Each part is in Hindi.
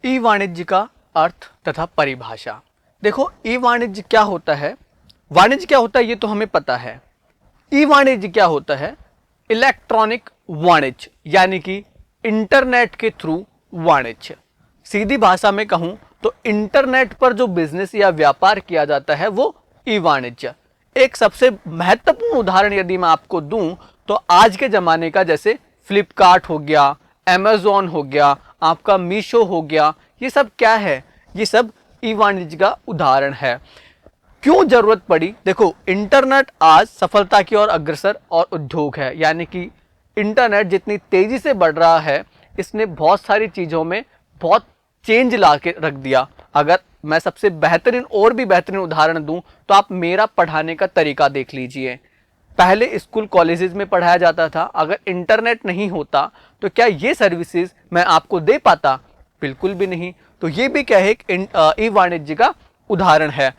ई वाणिज्य का अर्थ तथा परिभाषा। देखो, ई वाणिज्य क्या होता है, वाणिज्य क्या होता है ये तो हमें पता है। ई वाणिज्य क्या होता है? इलेक्ट्रॉनिक वाणिज्य, यानी कि इंटरनेट के थ्रू वाणिज्य। सीधी भाषा में कहूं तो इंटरनेट पर जो बिजनेस या व्यापार किया जाता है वो ई वाणिज्य। एक सबसे महत्वपूर्ण उदाहरण यदि मैं आपको दूं तो आज के जमाने का, जैसे फ्लिपकार्ट हो गया, अमेजोन हो गया, आपका मीशो हो गया, ये सब क्या है? ये सब ई वाणिज्य का उदाहरण है। क्यों जरूरत पड़ी? देखो, इंटरनेट आज सफलता की ओर अग्रसर और उद्योग है, यानी कि इंटरनेट जितनी तेजी से बढ़ रहा है, इसने बहुत सारी चीजों में बहुत चेंज ला के रख दिया। अगर मैं सबसे बेहतरीन और भी बेहतरीन उदाहरण दूं तो आप मेरा पढ़ाने का तरीका देख लीजिए। पहले स्कूल कॉलेजेस में पढ़ाया जाता था, अगर इंटरनेट नहीं होता तो क्या ये सर्विसेज मैं आपको दे पाता? बिल्कुल भी नहीं। तो ये भी क्या है, ई वाणिज्य का उदाहरण है।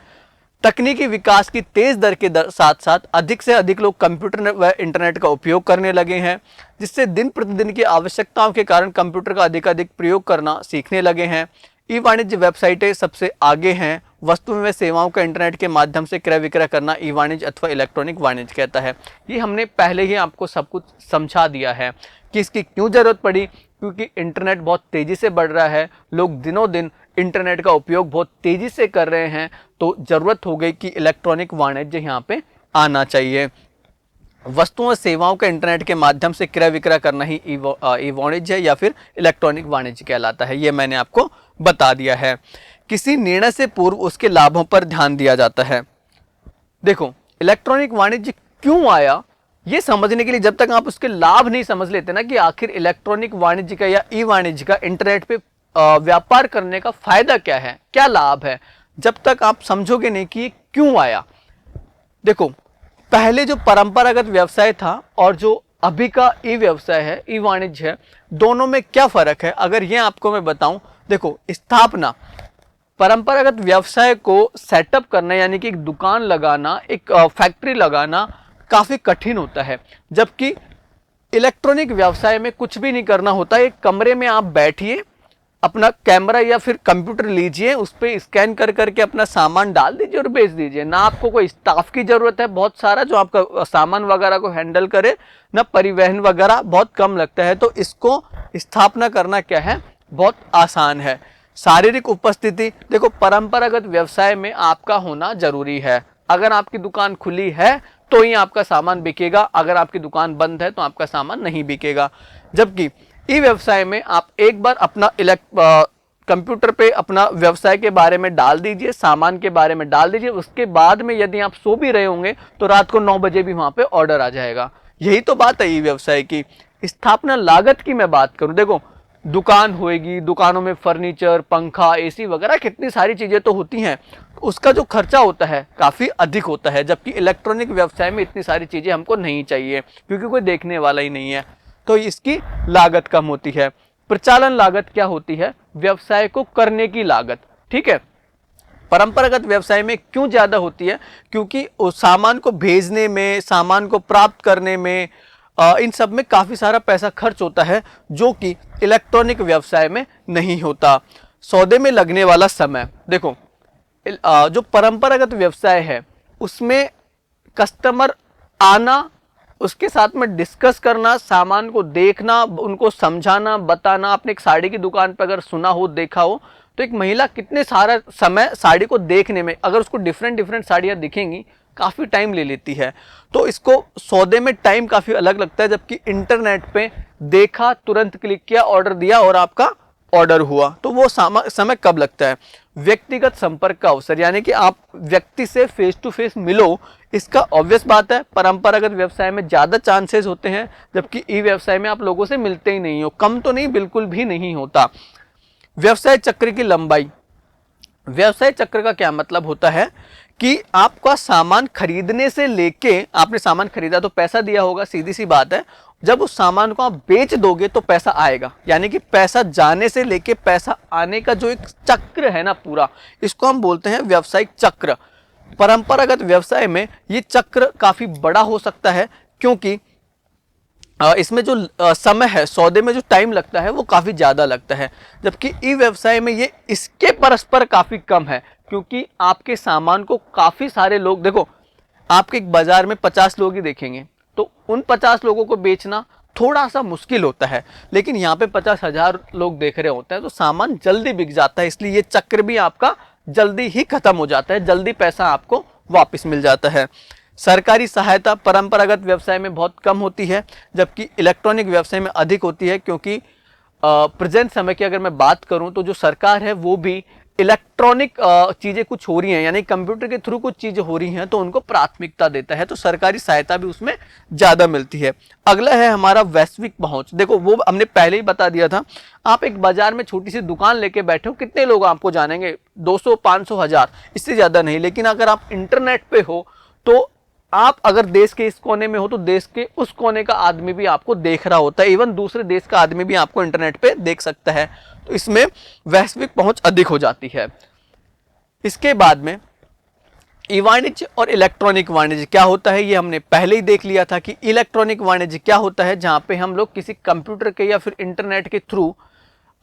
तकनीकी विकास की तेज दर के साथ साथ अधिक से अधिक लोग कंप्यूटर व इंटरनेट का उपयोग करने लगे हैं, जिससे दिन प्रतिदिन की आवश्यकताओं के कारण कंप्यूटर का अधिक प्रयोग करना सीखने लगे हैं। ई वाणिज्य वेबसाइटें सबसे आगे हैं। वस्तुओं व सेवाओं का इंटरनेट के माध्यम से क्रय विक्रय करना ई वाणिज्य अथवा इलेक्ट्रॉनिक वाणिज्य कहता है। ये हमने पहले ही आपको सब कुछ समझा दिया है कि इसकी क्यों जरूरत पड़ी। क्योंकि इंटरनेट बहुत तेजी से बढ़ रहा है, लोग दिनों दिन इंटरनेट का उपयोग बहुत तेजी से कर रहे हैं, तो जरूरत हो गई कि इलेक्ट्रॉनिक वाणिज्य यहाँ पे आना चाहिए। वस्तुओं और सेवाओं का इंटरनेट के माध्यम से क्रय विक्रय करना ही ई वाणिज्य या फिर इलेक्ट्रॉनिक वाणिज्य कहलाता है। ये मैंने आपको बता दिया है। किसी निर्णय से पूर्व उसके लाभों पर ध्यान दिया जाता है। देखो, इलेक्ट्रॉनिक वाणिज्य क्यों आया, ये समझने के लिए जब तक आप उसके लाभ नहीं समझ लेते ना कि आखिर इलेक्ट्रॉनिक वाणिज्य का या ई वाणिज्य का इंटरनेट पे व्यापार करने का फायदा क्या है, क्या लाभ है, जब तक आप समझोगे नहीं कि ये क्यों आया। देखो, पहले जो परंपरागत व्यवसाय था और जो अभी का ई व्यवसाय है, ई वाणिज्य है, दोनों में क्या फर्क है अगर ये आपको मैं बताऊं। देखो, स्थापना, परंपरागत व्यवसाय को सेटअप करना यानी कि एक दुकान लगाना, एक फैक्ट्री लगाना काफी कठिन होता है, जबकि इलेक्ट्रॉनिक व्यवसाय में कुछ भी नहीं करना होता। एक कमरे में आप बैठिए, अपना कैमरा या फिर कंप्यूटर लीजिए, उस पर स्कैन कर करके अपना सामान डाल दीजिए और बेच दीजिए। ना आपको कोई स्टाफ की जरूरत है बहुत सारा जो आपका सामान वगैरह को हैंडल करे, ना परिवहन वगैरह बहुत कम लगता है। तो इसको स्थापना करना क्या है, बहुत आसान है। शारीरिक उपस्थिति, देखो परंपरागत व्यवसाय में आपका होना जरूरी है। अगर आपकी दुकान खुली है तो ही आपका सामान बिकेगा, अगर आपकी दुकान बंद है तो आपका सामान नहीं बिकेगा। जबकि ई व्यवसाय में आप एक बार अपना कंप्यूटर पे अपना व्यवसाय के बारे में डाल दीजिए, सामान के बारे में डाल दीजिए, उसके बाद में यदि आप सो भी रहे होंगे तो रात को 9 बजे भी वहां पे ऑर्डर आ जाएगा। यही तो बात है ई व्यवसाय की। स्थापना लागत की मैं बात करूं, देखो दुकान होएगी, दुकानों में फर्नीचर, पंखा, एसी वगैरह कितनी सारी चीजें तो होती हैं, उसका जो खर्चा होता है काफी अधिक होता है। जबकि इलेक्ट्रॉनिक व्यवसाय में इतनी सारी चीजें हमको नहीं चाहिए क्योंकि कोई देखने वाला ही नहीं है, तो इसकी लागत कम होती है। प्रचालन लागत क्या होती है? व्यवसाय को करने की लागत, ठीक है। परंपरागत व्यवसाय में क्यों ज्यादा होती है? क्योंकि उस सामान को भेजने में, सामान को प्राप्त करने में, इन सब में काफी सारा पैसा खर्च होता है, जो कि इलेक्ट्रॉनिक व्यवसाय में नहीं होता। सौदे में लगने वाला समय, देखो जो परंपरागत व्यवसाय है उसमें कस्टमर आना, उसके साथ में डिस्कस करना, सामान को देखना, उनको समझाना, बताना। आपने एक साड़ी की दुकान पर अगर सुना हो, देखा हो, तो एक महिला कितने सारा समय साड़ी को देखने में, अगर उसको डिफरेंट डिफरेंट साड़ियां दिखेंगी, काफी टाइम ले लेती है। तो इसको सौदे में टाइम काफी अलग लगता है। जबकि इंटरनेट पे देखा, तुरंत क्लिक किया, ऑर्डर दिया और आपका ऑर्डर हुआ, तो वो समय कब लगता है? व्यक्तिगत संपर्क का अवसर, यानी कि आप व्यक्ति से फेस टू फेस मिलो, इसका ऑब्वियस बात है परंपरागत व्यवसाय में ज्यादा चांसेस होते हैं, जबकि ई व्यवसाय में आप लोगों से मिलते ही नहीं हो, कम तो नहीं बिल्कुल भी नहीं होता। व्यवसाय चक्र की लंबाई, व्यवसाय चक्र का क्या मतलब होता है कि आपका सामान खरीदने से लेके, आपने सामान खरीदा तो पैसा दिया होगा, सीधी सी बात है, जब उस सामान को आप बेच दोगे तो पैसा आएगा। यानी कि पैसा जाने से लेके पैसा आने का जो एक चक्र है ना पूरा, इसको हम बोलते हैं व्यवसायिक चक्र। परंपरागत व्यवसाय में ये चक्र काफी बड़ा हो सकता है, क्योंकि इसमें जो समय है, सौदे में जो टाइम लगता है वो काफ़ी ज़्यादा लगता है, जबकि ई व्यवसाय में ये इसके परस्पर काफ़ी कम है, क्योंकि आपके सामान को काफ़ी सारे लोग, देखो आपके एक बाजार में 50 लोग ही देखेंगे, तो उन 50 लोगों को बेचना थोड़ा सा मुश्किल होता है, लेकिन यहाँ पे 50,000 लोग देख रहे होते हैं तो सामान जल्दी बिक जाता है, इसलिए ये चक्र भी आपका जल्दी ही खत्म हो जाता है, जल्दी पैसा आपको वापस मिल जाता है। सरकारी सहायता परंपरागत व्यवसाय में बहुत कम होती है, जबकि इलेक्ट्रॉनिक व्यवसाय में अधिक होती है, क्योंकि प्रेजेंट समय की अगर मैं बात करूं तो जो सरकार है वो भी इलेक्ट्रॉनिक चीजें कुछ हो रही हैं, यानी कंप्यूटर के थ्रू कुछ चीजें हो रही हैं तो उनको प्राथमिकता देता है, तो सरकारी सहायता भी उसमें ज्यादा मिलती है। अगला है हमारा वैश्विक पहुंच। देखो वो हमने पहले ही बता दिया था, आप एक बाजार में छोटी सी दुकान लेके बैठे हो, कितने लोग आपको जानेंगे? 200, 500, 1000, इससे ज्यादा नहीं। लेकिन अगर आप इंटरनेट पे हो तो आप अगर देश के इस कोने में हो तो देश के उस कोने का आदमी भी आपको देख रहा होता है, इवन दूसरे देश का आदमी भी आपको इंटरनेट पे देख सकता है, तो इसमें वैश्विक पहुंच अधिक हो जाती है। इसके बाद में ई वाणिज्य और इलेक्ट्रॉनिक वाणिज्य क्या होता है, ये हमने पहले ही देख लिया था कि इलेक्ट्रॉनिक वाणिज्य क्या होता है, जहां पे हम लोग किसी कंप्यूटर के या फिर इंटरनेट के थ्रू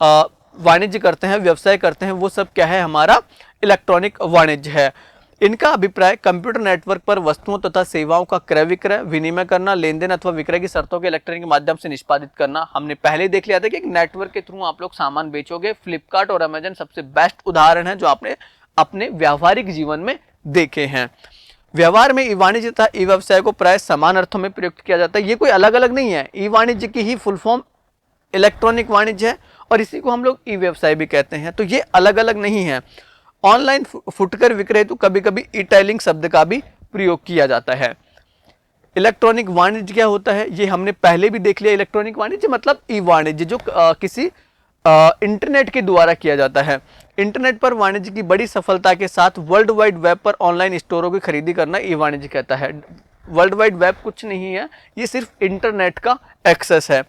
वाणिज्य करते हैं, व्यवसाय करते हैं, वो सब क्या है, हमारा इलेक्ट्रॉनिक वाणिज्य है। इनका अभिप्राय कंप्यूटर नेटवर्क पर वस्तुओं तथा सेवाओं का क्रय विक्रय, विनिमय करना, लेन देन अथवा विक्रय की शर्तों के इलेक्ट्रॉनिक माध्यम से निष्पादित करना। हमने पहले देख लिया था कि एक नेटवर्क के थ्रू आप लोग सामान बेचोगे। फ्लिपकार्ट और अमेजन सबसे बेस्ट उदाहरण है जो आपने अपने व्यावहारिक जीवन में देखे हैं। व्यवहार में ई वाणिज्य तथा ई व्यवसाय को प्राय समान अर्थों में प्रयुक्त किया जाता है, ये कोई अलग अलग नहीं है। ई वाणिज्य की ही फुल फॉर्म इलेक्ट्रॉनिक वाणिज्य है और इसी को हम लोग ई व्यवसाय भी कहते हैं, तो ये अलग अलग नहीं है। ऑनलाइन फुटकर विक्रय तो कभी कभी ई टेलिंग शब्द का भी प्रयोग किया जाता है। इलेक्ट्रॉनिक वाणिज्य क्या होता है, ये हमने पहले भी देख लिया। इलेक्ट्रॉनिक वाणिज्य मतलब ई वाणिज्य जो किसी इंटरनेट के द्वारा किया जाता है। इंटरनेट पर वाणिज्य की बड़ी सफलता के साथ वर्ल्ड वाइड वेब पर ऑनलाइन स्टोरों की खरीदी करना ई वाणिज्य कहता है। वर्ल्ड वाइड वेब कुछ नहीं है, ये सिर्फ इंटरनेट का एक्सेस है।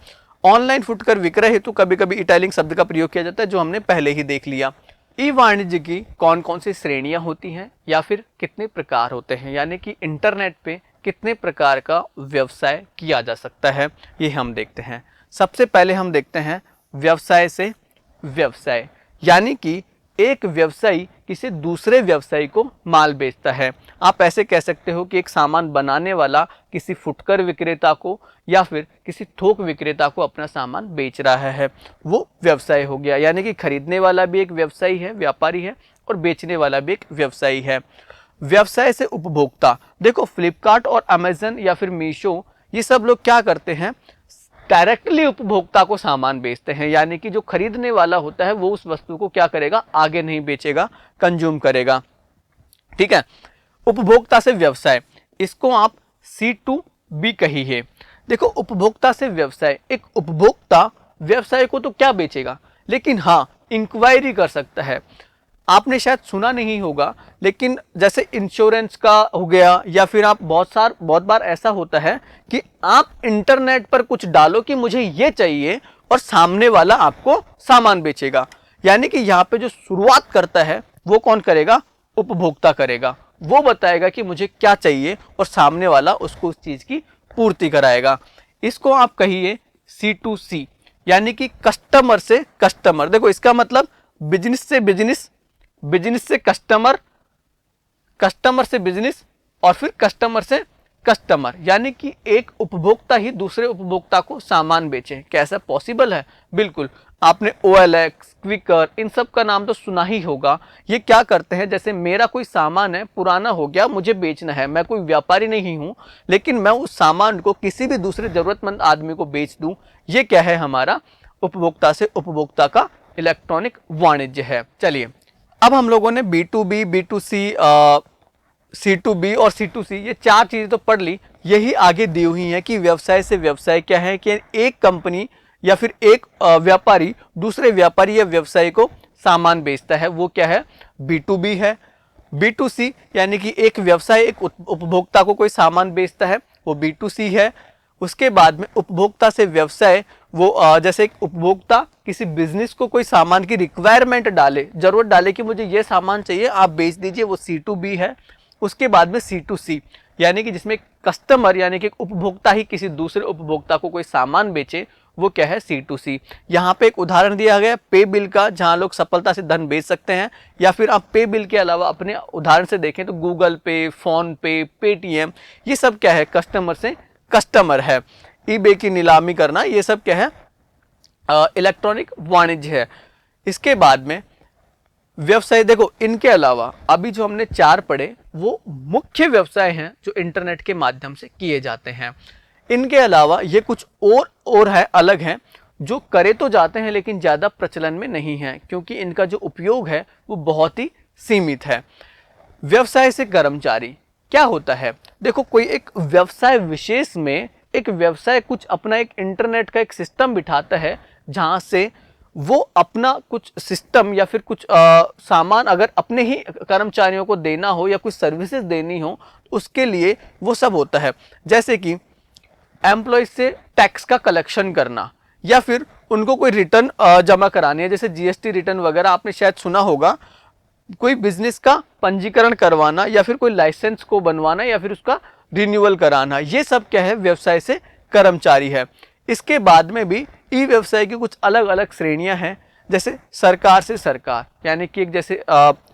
ऑनलाइन फुटकर विक्रय हेतु कभी कभी ई टेलिंग शब्द का प्रयोग किया जाता है, जो हमने पहले ही देख लिया। ई वाणिज्य की कौन कौन सी श्रेणियां होती हैं या फिर कितने प्रकार होते हैं, यानी कि इंटरनेट पे कितने प्रकार का व्यवसाय किया जा सकता है, ये हम देखते हैं। सबसे पहले हम देखते हैं व्यवसाय से व्यवसाय, यानी कि एक व्यवसायी किसी दूसरे व्यवसायी को माल बेचता है। आप ऐसे कह सकते हो कि एक सामान बनाने वाला किसी फुटकर विक्रेता को या फिर किसी थोक विक्रेता को अपना सामान बेच रहा है, वो व्यवसाय हो गया। यानी कि खरीदने वाला भी एक व्यवसायी है, व्यापारी है, और बेचने वाला भी एक व्यवसायी है। व्यवसाय से उपभोक्ता, देखो फ्लिपकार्ट और अमेजन या फिर मीशो, ये सब लोग क्या करते हैं, डायरेक्टली उपभोक्ता को सामान बेचते हैं, यानी कि जो खरीदने वाला होता है वो उस वस्तु को क्या करेगा, आगे नहीं बेचेगा, कंज्यूम करेगा। ठीक है। उपभोक्ता से व्यवसाय, इसको आप C2B कहिए। देखो उपभोक्ता से व्यवसाय, एक उपभोक्ता व्यवसाय को तो क्या बेचेगा, लेकिन हाँ इंक्वायरी कर सकता है। आपने शायद सुना नहीं होगा, लेकिन जैसे इंश्योरेंस का हो गया, या फिर आप बहुत बार ऐसा होता है कि आप इंटरनेट पर कुछ डालो कि मुझे ये चाहिए और सामने वाला आपको सामान बेचेगा। यानी कि यहाँ पे जो शुरुआत करता है वो कौन करेगा, उपभोक्ता करेगा। वो बताएगा कि मुझे क्या चाहिए और सामने वाला उसको उस चीज की पूर्ति कराएगा। इसको आप कहिए C2C, यानी कि कस्टमर से कस्टमर। देखो इसका मतलब बिजनेस से बिजनेस, बिजनेस से कस्टमर, कस्टमर से बिजनेस, और फिर कस्टमर से कस्टमर, यानी कि एक उपभोक्ता ही दूसरे उपभोक्ता को सामान बेचे। कैसा पॉसिबल है? बिल्कुल। आपने OLX, क्विकर, इन सब का नाम तो सुना ही होगा। ये क्या करते हैं, जैसे मेरा कोई सामान है, पुराना हो गया, मुझे बेचना है, मैं कोई व्यापारी नहीं हूं, लेकिन मैं उस सामान को किसी भी दूसरे जरूरतमंद आदमी को बेच दूं, ये क्या है, हमारा उपभोक्ता से उपभोक्ता का इलेक्ट्रॉनिक वाणिज्य है। चलिए अब हम लोगों ने B2B, B2C, C2B और C2C, ये चार चीजें तो पढ़ ली। यही आगे दी हुई है कि व्यवसाय से व्यवसाय क्या है, कि एक कंपनी या फिर एक व्यापारी दूसरे व्यापारी या व्यवसायी को सामान बेचता है, वो क्या है, B2B है। B2C यानी कि एक व्यवसाय एक उपभोक्ता को कोई सामान बेचता है, वो B2C है। उसके बाद में उपभोक्ता से व्यवसाय, वो जैसे एक उपभोक्ता किसी बिजनेस को कोई सामान की रिक्वायरमेंट डाले, जरूरत डाले कि मुझे ये सामान चाहिए, आप बेच दीजिए, वो C2B है। उसके बाद में C2C यानी कि जिसमें कस्टमर यानी कि एक उपभोक्ता ही किसी दूसरे उपभोक्ता को कोई सामान बेचे, वो क्या है, C2C। यहाँ पे एक उदाहरण दिया गया पे बिल का, जहाँ लोग सफलता से धन बेच सकते हैं। या फिर आप पे बिल के अलावा अपने उदाहरण से देखें तो गूगल पे, फोन पे, पेटीएम, ये सब क्या है, कस्टमर से कस्टमर है। ईबे की नीलामी करना, ये सब क्या है, इलेक्ट्रॉनिक वाणिज्य है। इसके बाद में व्यवसाय, देखो इनके अलावा अभी जो हमने 4 पढ़े वो मुख्य व्यवसाय हैं जो इंटरनेट के माध्यम से किए जाते हैं। इनके अलावा ये कुछ और है, अलग हैं, जो करे तो जाते हैं लेकिन ज़्यादा प्रचलन में नहीं है, क्योंकि इनका जो उपयोग है वो बहुत ही सीमित है। व्यवसाय से कर्मचारी क्या होता है, देखो कोई एक व्यवसाय विशेष में एक व्यवसाय कुछ अपना एक इंटरनेट का एक सिस्टम बिठाता है, जहाँ से वो अपना कुछ सिस्टम या फिर कुछ सामान अगर अपने ही कर्मचारियों को देना हो या कुछ सर्विसेज देनी हो, उसके लिए वो सब होता है। जैसे कि एम्प्लॉय से टैक्स का कलेक्शन करना, या फिर उनको कोई रिटर्न जमा करानी है, जैसे जीएसटी रिटर्न वगैरह आपने शायद सुना होगा, कोई बिजनेस का पंजीकरण करवाना, या फिर कोई लाइसेंस को बनवाना, या फिर उसका रिन्यूअल कराना, ये सब क्या है, व्यवसाय से कर्मचारी है। इसके बाद में भी ई व्यवसाय की कुछ अलग अलग श्रेणियां हैं, जैसे सरकार से सरकार, यानी कि एक जैसे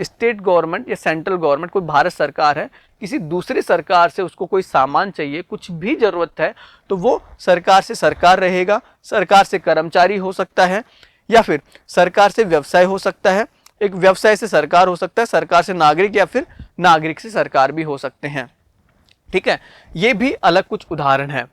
स्टेट गवर्नमेंट या सेंट्रल गवर्नमेंट, कोई भारत सरकार है, किसी दूसरी सरकार से उसको कोई सामान चाहिए, कुछ भी जरूरत है, तो वो सरकार से सरकार रहेगा। सरकार से कर्मचारी हो सकता है, या फिर सरकार से व्यवसाय हो सकता है, एक व्यवसाय से सरकार हो सकता है, सरकार से नागरिक, या फिर नागरिक से सरकार भी हो सकते हैं। ठीक है, ये भी अलग कुछ उदाहरण है।